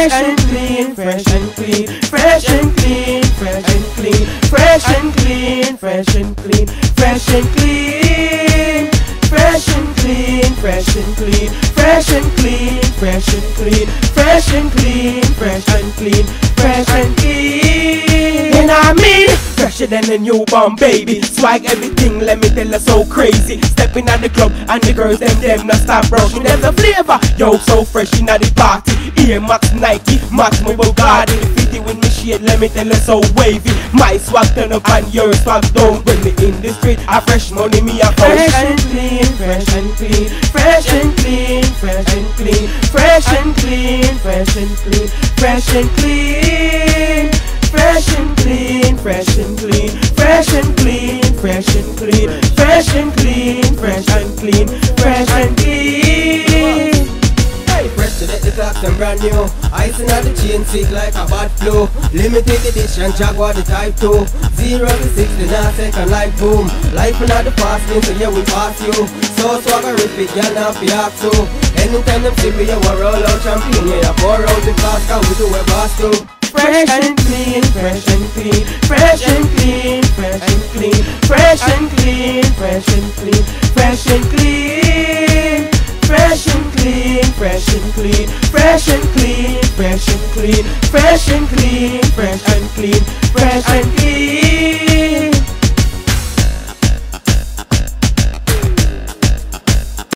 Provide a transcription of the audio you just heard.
fresh and clean, fresh and clean, fresh and clean, fresh and clean, fresh and clean, fresh and clean, fresh and clean, fresh and clean, fresh and clean, fresh and clean, fresh and clean, fresh and clean, fresh and clean, fresh and clean. And I mean, fresher than a newborn baby. Swag everything, let me tell you, so crazy. Stepping at the club and the girls them not stop rushing. There's a flavor, yo, so fresh in the party. Air Max Nike, Max my Bugatti. 50 with me shade, let me tell you, so wavy. My swag turn up and your swag down. When me in the street, a fresh money me a fresh and clean, fresh and clean, fresh and clean, fresh and clean, fresh and clean, fresh and clean, fresh and clean, fresh and clean, fresh and clean, fresh and clean, fresh and clean, fresh and clean, fresh and clean, fresh and clean. Hey, fresh to the clocks and brand new. Icing at the chain, sick like a bad flu. Limited edition, Jaguar the Type 2. 0 to 60, now second life boom. Life not the fast lane, so yeah we pass you. So swaggerific, y'all not be asked to. Anytime them see me, you will roll out champagne. Yeah, pour out the flask, and we do a boss too. Fresh and clean, fresh and clean, fresh and clean, fresh and clean, fresh and clean, fresh and clean, fresh and clean, fresh and clean, fresh and clean, fresh and clean, fresh and clean, fresh and clean, fresh and clean, fresh and clean.